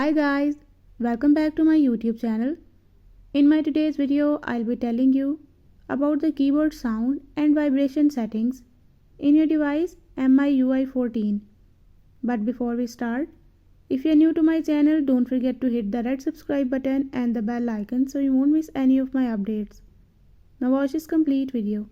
Hi guys, welcome back to my YouTube channel. In my today's video, I'll be telling you about the keyboard sound and vibration settings in your device MIUI 14. But before we start, if you're new to my channel, don't forget to hit the red subscribe button and the bell icon so you won't miss any of my updates. Now watch this complete video.